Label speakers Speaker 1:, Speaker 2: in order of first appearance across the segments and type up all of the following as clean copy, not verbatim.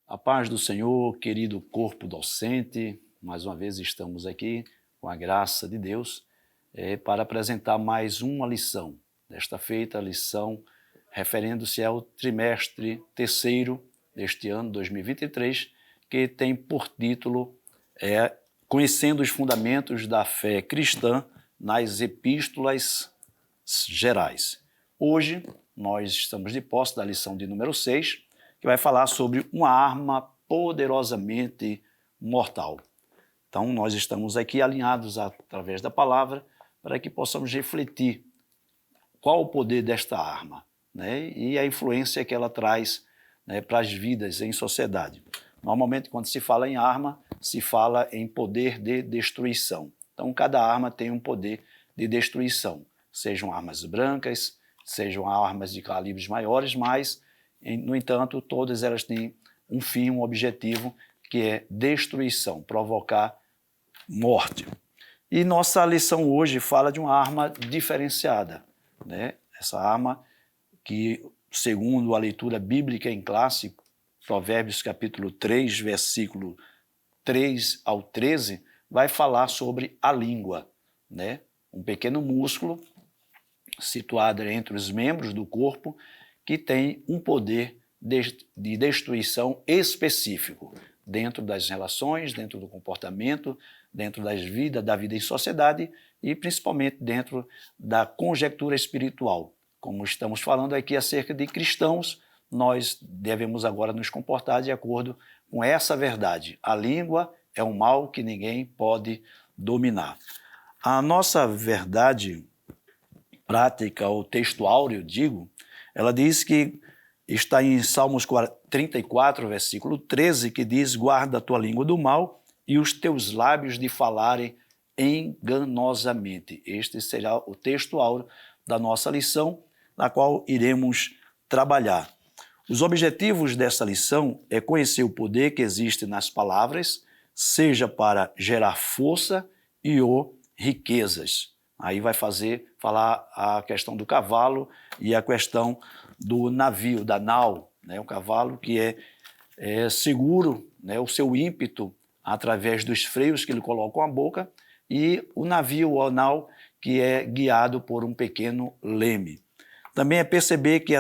Speaker 1: A paz do Senhor, querido corpo docente, mais uma vez estamos aqui com a graça de Deus para apresentar mais uma lição. Desta feita, a lição referendo-se ao trimestre terceiro deste ano, 2023, que tem por título Conhecendo os Fundamentos da Fé Cristã nas Epístolas Gerais. Hoje, nós estamos de posse da lição de número 6, que vai falar sobre uma arma poderosamente mortal. Então, nós estamos aqui alinhados através da palavra para que possamos refletir qual o poder desta arma, né? E a influência que ela traz, né, para as vidas em sociedade. Normalmente, quando se fala em arma, se fala em poder de destruição. Então, cada arma tem um poder de destruição, sejam armas brancas, sejam armas de calibres maiores, mas, no entanto, todas elas têm um fim, um objetivo, que é destruição, provocar morte. E nossa lição hoje fala de uma arma diferenciada, né? Essa arma que, segundo a leitura bíblica em classe, Provérbios capítulo 3, versículo 3 ao 13, vai falar sobre a língua, né? Um pequeno músculo situado entre os membros do corpo que tem um poder de destruição específico dentro das relações, dentro do comportamento, dentro da vida em sociedade e principalmente dentro da conjectura espiritual. Como estamos falando aqui acerca de cristãos, nós devemos agora nos comportar de acordo com essa verdade. A língua é um mal que ninguém pode dominar. A nossa verdade prática ou textual, eu digo, ela diz que está em Salmos 34, versículo 13, que diz: guarda a tua língua do mal e os teus lábios de falarem enganosamente. Este será o textual da nossa lição, na qual iremos trabalhar. Os objetivos dessa lição é conhecer o poder que existe nas palavras, seja para gerar força e ou riquezas. Aí vai falar a questão do cavalo e a questão do navio, da nau, né? O cavalo que é seguro, né? O seu ímpeto através dos freios que ele coloca à boca, e o navio ou a nau que é guiado por um pequeno leme. Também é perceber que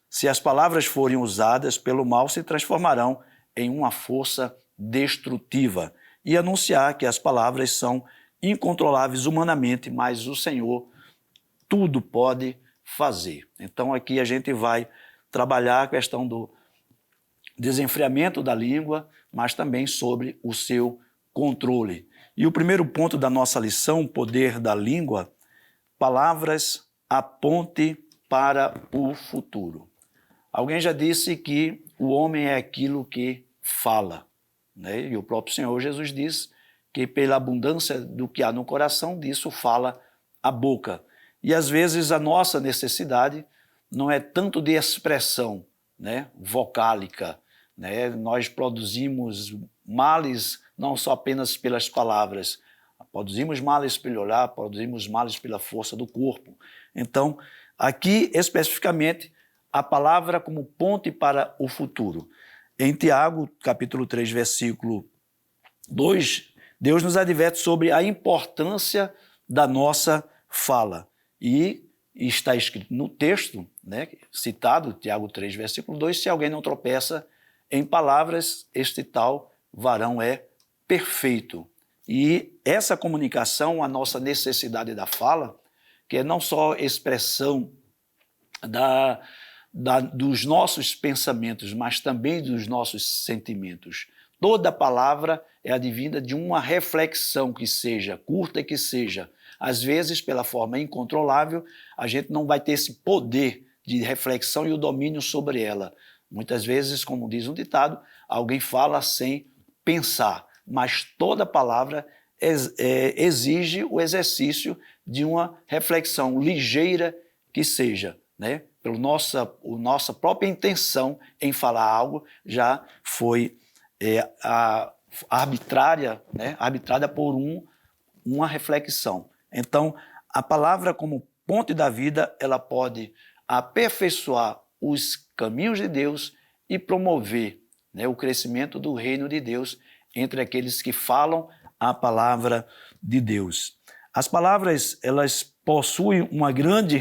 Speaker 1: se as palavras forem usadas pelo mal, se transformarão em uma força destrutiva, e anunciar que as palavras são incontroláveis humanamente, mas o Senhor tudo pode fazer. Então aqui a gente vai trabalhar a questão do desenfreamento da língua, mas também sobre o seu controle. E o primeiro ponto da nossa lição, poder da língua: palavras aponte para o futuro. Alguém já disse que o homem é aquilo que fala, né? E o próprio Senhor Jesus diz que pela abundância do que há no coração, disso fala a boca. E às vezes a nossa necessidade não é tanto de expressão, né, vocálica, né? Nós produzimos males não só apenas pelas palavras, produzimos males pelo olhar, produzimos males pela força do corpo. Então, aqui especificamente, a palavra como ponte para o futuro. Em Tiago, capítulo 3, versículo 2, Deus nos adverte sobre a importância da nossa fala. E está escrito no texto, né, citado, Tiago 3, versículo 2, se alguém não tropeça em palavras, este tal varão é perfeito. E essa comunicação, a nossa necessidade da fala, que é não só expressão dos nossos pensamentos, mas também dos nossos sentimentos. Toda palavra é advinda de uma reflexão que seja curta, que seja. Às vezes, pela forma incontrolável, a gente não vai ter esse poder de reflexão e o domínio sobre ela. Muitas vezes, como diz um ditado, alguém fala sem pensar, mas toda palavra exige o exercício de uma reflexão ligeira que seja, né? Pela nossa própria intenção em falar algo já foi arbitrária, né? Arbitrada por uma reflexão. Então, a palavra como ponte da vida, ela pode aperfeiçoar os caminhos de Deus e promover né, o crescimento do reino de Deus entre aqueles que falam a palavra de Deus. As palavras, elas possuem uma grande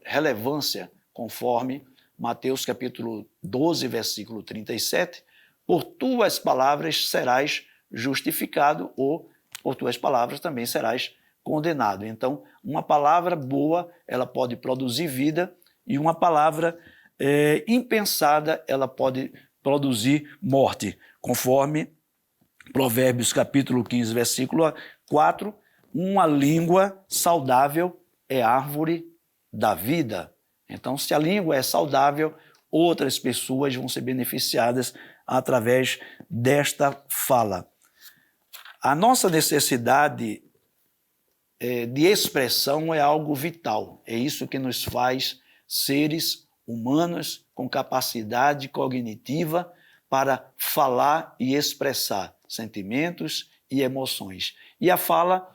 Speaker 1: relevância, conforme Mateus capítulo 12, versículo 37, por tuas palavras serás justificado, ou por tuas palavras também serás condenado. Então, uma palavra boa, ela pode produzir vida, e uma palavra impensada, ela pode produzir morte, conforme Provérbios capítulo 15, versículo 4, uma língua saudável é árvore da vida. Então, se a língua é saudável, outras pessoas vão ser beneficiadas através desta fala. A nossa necessidade de expressão é algo vital. É isso que nos faz seres humanos com capacidade cognitiva para falar e expressar sentimentos e emoções. E a fala,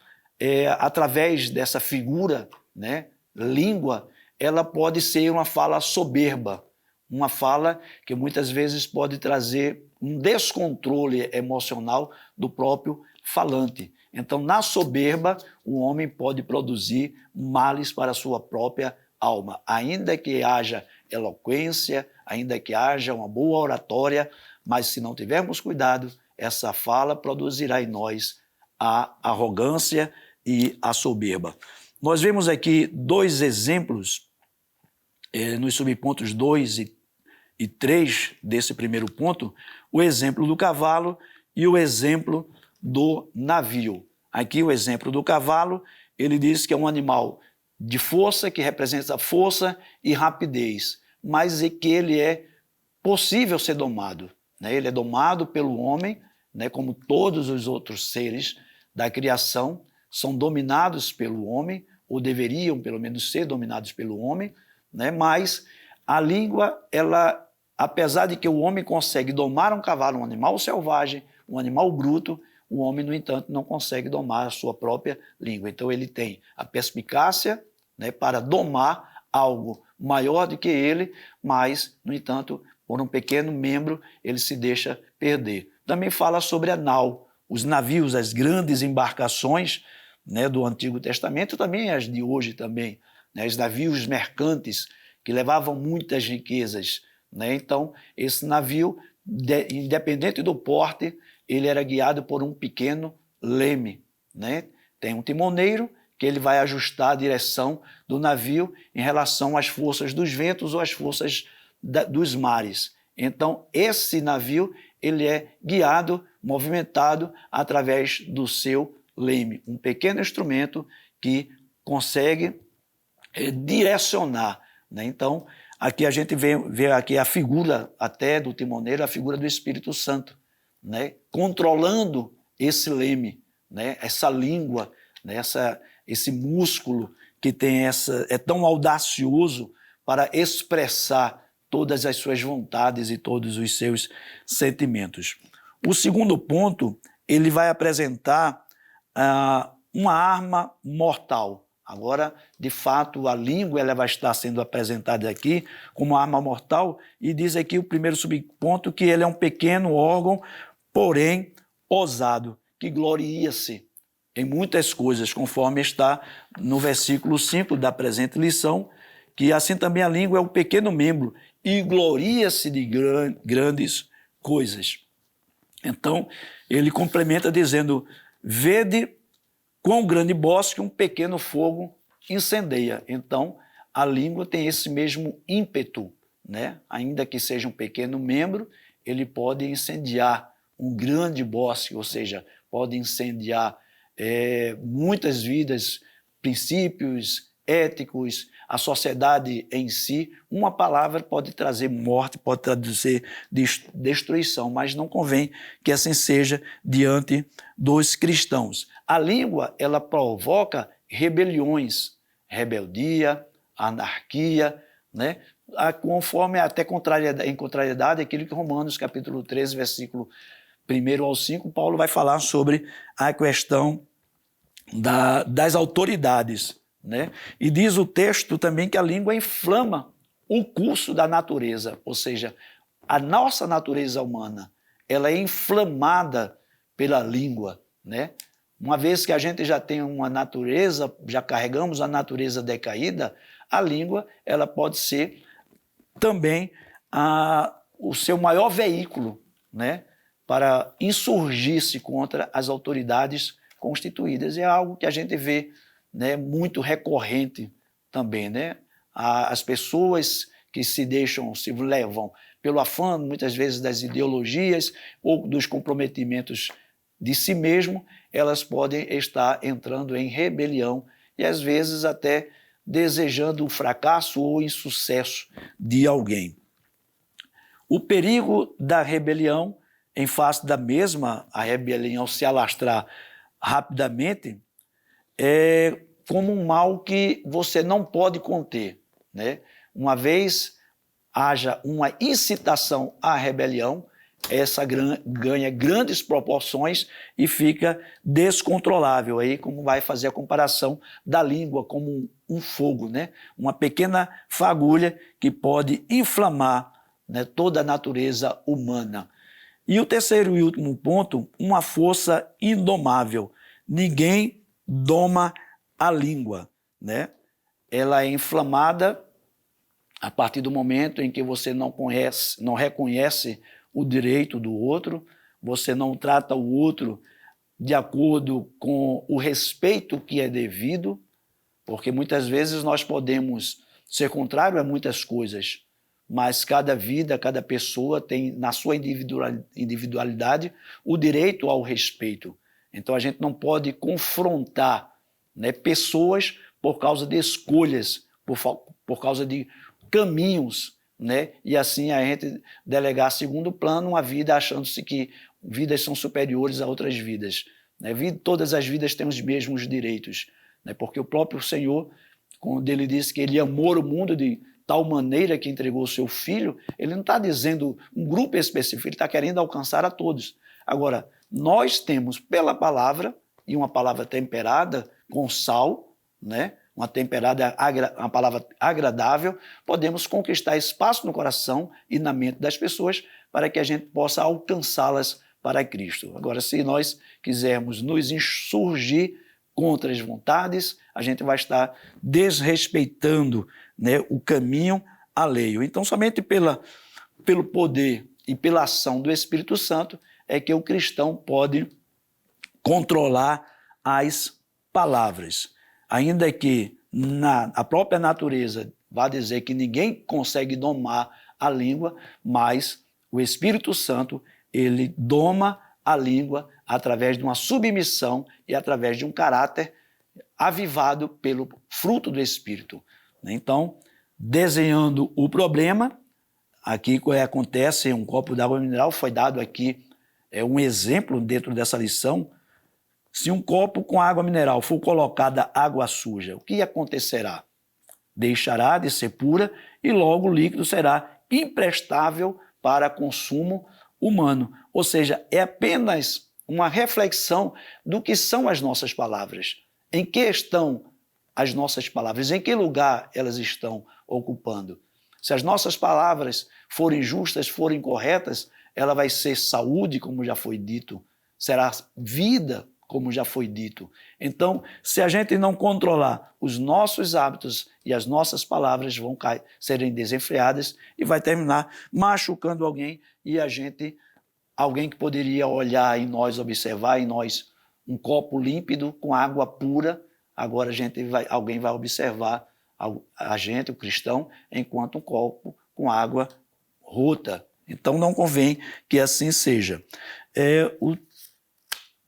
Speaker 1: através dessa figura, né, língua, ela pode ser uma fala soberba, uma fala que muitas vezes pode trazer um descontrole emocional do próprio falante. Então, na soberba, o homem pode produzir males para a sua própria alma. Ainda que haja eloquência, ainda que haja uma boa oratória, mas se não tivermos cuidado, essa fala produzirá em nós a arrogância e a soberba. Nós vemos aqui dois exemplos, nos subpontos 2 e 3 desse primeiro ponto, o exemplo do cavalo e o exemplo do navio. Aqui o exemplo do cavalo, ele diz que é um animal de força, que representa força e rapidez, mas é que ele é possível ser domado, né? Ele é domado pelo homem, né? Como todos os outros seres da criação são dominados pelo homem, ou deveriam pelo menos ser dominados pelo homem, né? Mas a língua, ela, apesar de que o homem consegue domar um cavalo, um animal selvagem, um animal bruto, o homem, no entanto, não consegue domar a sua própria língua. Então ele tem a perspicácia, né, para domar algo maior do que ele, mas, no entanto, por um pequeno membro, ele se deixa perder. Também fala sobre a nau, os navios, as grandes embarcações, né, do Antigo Testamento, também as de hoje também, né, os navios mercantes que levavam muitas riquezas, né? Então, esse navio, independente do porte, ele era guiado por um pequeno leme, né? Tem um timoneiro que ele vai ajustar a direção do navio em relação às forças dos ventos ou às forças dos mares. Então, esse navio, ele é guiado, movimentado através do seu leme, um pequeno instrumento que consegue direcionar, né? Então, aqui a gente vê aqui a figura até do timoneiro, a figura do Espírito Santo, né? Controlando esse leme, né? Essa língua, né? Esse músculo que tem é tão audacioso para expressar todas as suas vontades e todos os seus sentimentos. O segundo ponto, ele vai apresentar uma arma mortal. Agora, de fato, a língua ela vai estar sendo apresentada aqui como arma mortal, e diz aqui o primeiro subponto que ele é um pequeno órgão, porém ousado, que gloria-se em muitas coisas, conforme está no versículo 5 da presente lição, que assim também a língua é um pequeno membro e gloria-se de grandes coisas. Então, ele complementa dizendo: vede quão grande bosque um pequeno fogo incendeia. Então, a língua tem esse mesmo ímpeto, né? Ainda que seja um pequeno membro, ele pode incendiar um grande bosque, ou seja, pode incendiar muitas vidas, princípios éticos, a sociedade em si. Uma palavra pode trazer morte, pode trazer destruição, mas não convém que assim seja diante dos cristãos. A língua, ela provoca rebeliões, rebeldia, anarquia, né? Conforme até em contrariedade aquilo que Romanos capítulo 13, versículo 1 ao 5, Paulo vai falar sobre a questão das autoridades, né? E diz o texto também que a língua inflama o curso da natureza, ou seja, a nossa natureza humana, ela é inflamada pela língua, né? Uma vez que a gente já tem uma natureza, já carregamos a natureza decaída, a língua ela pode ser também o seu maior veículo, né, para insurgir-se contra as autoridades constituídas. É algo que a gente vê, né, muito recorrente também, né? As pessoas que se levam pelo afã, muitas vezes, das ideologias ou dos comprometimentos de si mesmo, elas podem estar entrando em rebelião e, às vezes, até desejando o fracasso ou o insucesso de alguém. O perigo da rebelião, em face da mesma, a rebelião se alastrar rapidamente, é como um mal que você não pode conter, né? Uma vez haja uma incitação à rebelião, essa ganha grandes proporções e fica descontrolável. Aí, como vai fazer a comparação da língua como um fogo, né? Uma pequena fagulha que pode inflamar, né, toda a natureza humana. E o terceiro e último ponto, uma força indomável. Ninguém doma a língua, né? Ela é inflamada a partir do momento em que você não reconhece o direito do outro, você não trata o outro de acordo com o respeito que é devido, porque muitas vezes nós podemos ser contrário a muitas coisas, mas cada vida, cada pessoa tem na sua individualidade o direito ao respeito. Então a gente não pode confrontar, né, pessoas por causa de escolhas, por causa de caminhos, né? E assim a gente delegar a segundo plano uma vida achando-se que vidas são superiores a outras vidas, né? Todas as vidas têm os mesmos direitos, né? Porque o próprio Senhor, quando ele disse que ele amou o mundo de tal maneira que entregou o seu filho, ele não está dizendo um grupo específico, ele está querendo alcançar a todos. Agora, nós temos pela palavra, e uma palavra temperada com sal, né? Uma palavra agradável, podemos conquistar espaço no coração e na mente das pessoas para que a gente possa alcançá-las para Cristo. Agora, se nós quisermos nos insurgir contra as vontades, a gente vai estar desrespeitando, né, o caminho alheio. Então, somente pelo poder e pela ação do Espírito Santo é que o cristão pode controlar as palavras. Ainda que a própria natureza vá dizer que ninguém consegue domar a língua, mas o Espírito Santo, ele doma a língua através de uma submissão e através de um caráter avivado pelo fruto do Espírito. Então, desenhando o problema, aqui acontece um copo d'água mineral, foi dado aqui um exemplo dentro dessa lição. Se um copo com água mineral for colocada água suja, o que acontecerá? Deixará de ser pura e logo o líquido será imprestável para consumo humano. Ou seja, é apenas uma reflexão do que são as nossas palavras. Em que estão as nossas palavras? Em que lugar elas estão ocupando? Se as nossas palavras forem justas, forem corretas, ela vai ser saúde, como já foi dito, será vida, como já foi dito. Então, se a gente não controlar os nossos hábitos e as nossas palavras vão serem desenfreadas e vai terminar machucando alguém e alguém que poderia olhar em nós, observar em nós um copo límpido com água pura, agora alguém vai observar a gente, o cristão, enquanto um copo com água rota. Então não convém que assim seja. O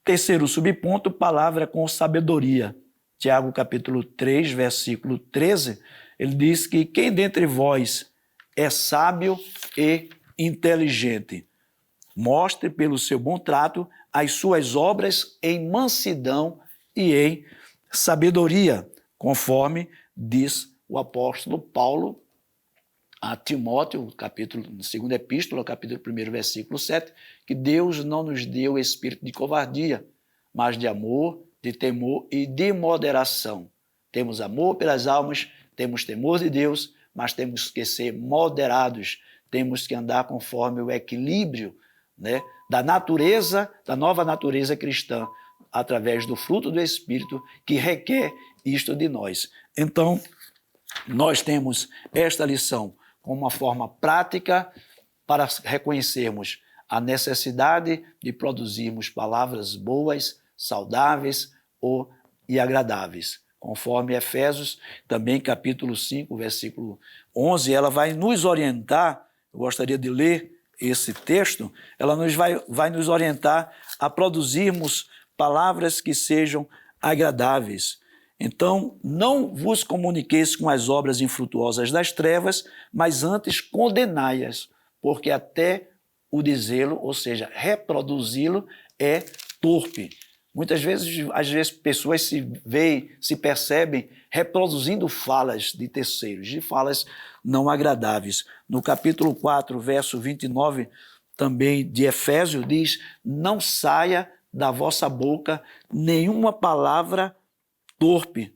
Speaker 1: terceiro subponto, palavra com sabedoria. Tiago capítulo 3, versículo 13, ele diz que quem dentre vós é sábio e inteligente, mostre pelo seu bom trato as suas obras em mansidão e em sabedoria, conforme diz o apóstolo Paulo a Timóteo, segunda epístola, capítulo 1, versículo 7, que Deus não nos deu espírito de covardia, mas de amor, de temor e de moderação. Temos amor pelas almas, temos temor de Deus, mas temos que ser moderados, temos que andar conforme o equilíbrio, né, da natureza, da nova natureza cristã, através do fruto do Espírito, que requer isto de nós. Então, nós temos esta lição como uma forma prática para reconhecermos a necessidade de produzirmos palavras boas, saudáveis e agradáveis. Conforme Efésios, também capítulo 5, versículo 11, ela vai nos orientar, eu gostaria de ler esse texto, ela vai nos orientar a produzirmos palavras que sejam agradáveis. Então, não vos comuniqueis com as obras infrutuosas das trevas, mas antes condenai-as, porque até o dizê-lo, ou seja, reproduzi-lo, é torpe. Muitas vezes, pessoas se percebem reproduzindo falas de terceiros, de falas não agradáveis. No capítulo 4, verso 29, também de Efésios, diz: não saia da vossa boca nenhuma palavra torpe,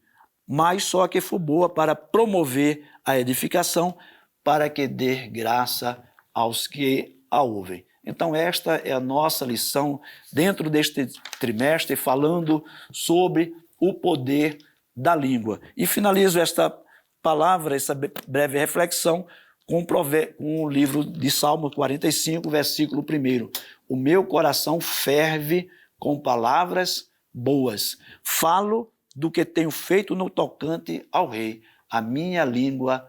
Speaker 1: mas só a que for boa para promover a edificação, para que dê graça aos que a ouvem. Então, esta é a nossa lição dentro deste trimestre, falando sobre o poder da língua. E finalizo esta palavra, essa breve reflexão, com o livro de Salmo 45, versículo 1. O meu coração ferve com palavras boas. Falo do que tenho feito no tocante ao rei. A minha língua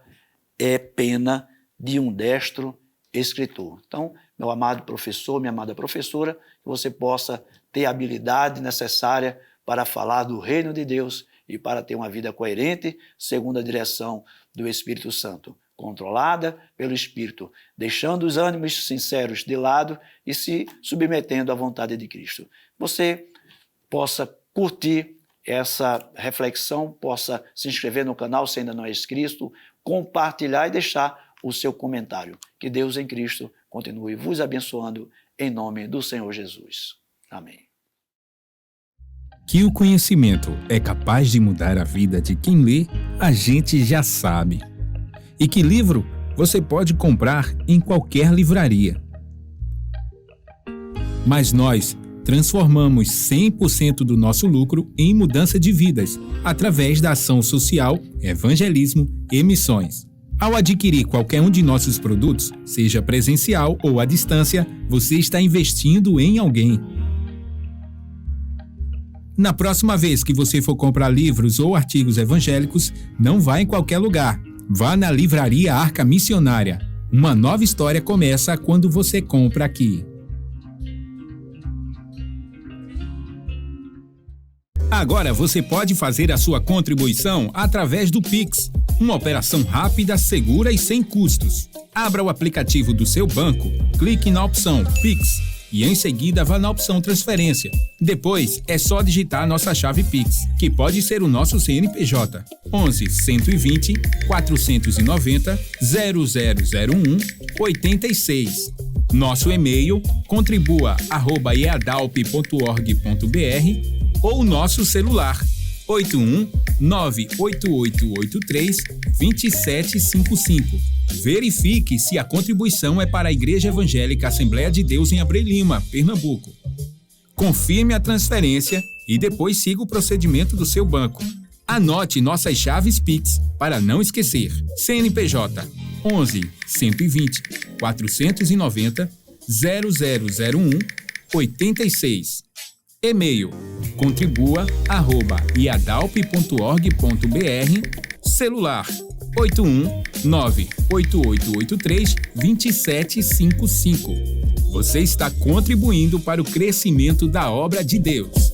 Speaker 1: é pena de um destro escritor. Então, meu amado professor, minha amada professora, que você possa ter a habilidade necessária para falar do reino de Deus e para ter uma vida coerente, segundo a direção do Espírito Santo, controlada pelo Espírito, deixando os ânimos sinceros de lado e se submetendo à vontade de Cristo. Você possa curtir essa reflexão, possa se inscrever no canal se ainda não é inscrito, compartilhar e deixar o seu comentário. Que Deus em Cristo continue vos abençoando em nome do Senhor Jesus. Amém.
Speaker 2: Que o conhecimento é capaz de mudar a vida de quem lê, a gente já sabe. E que livro você pode comprar em qualquer livraria. Mas nós transformamos 100% do nosso lucro em mudança de vidas, através da ação social, evangelismo e missões. Ao adquirir qualquer um de nossos produtos, seja presencial ou à distância, você está investindo em alguém. Na próxima vez que você for comprar livros ou artigos evangélicos, não vá em qualquer lugar. Vá na Livraria Arca Missionária. Uma nova história começa quando você compra aqui. Agora você pode fazer a sua contribuição através do Pix, uma operação rápida, segura e sem custos. Abra o aplicativo do seu banco, clique na opção Pix e em seguida vá na opção Transferência. Depois é só digitar nossa chave Pix, que pode ser o nosso CNPJ 11 120 490 0001 86. Nosso e-mail contribua@eadalp.org.br ou nosso celular 81-98883-2755. Verifique se a contribuição é para a Igreja Evangélica Assembleia de Deus em Abreu Lima, Pernambuco. Confirme a transferência e depois siga o procedimento do seu banco. Anote nossas chaves Pix para não esquecer. CNPJ 11 120 490 0001 86. E-mail contribua@iadalp.org.br. Celular 81-98883-2755. Você está contribuindo para o crescimento da obra de Deus.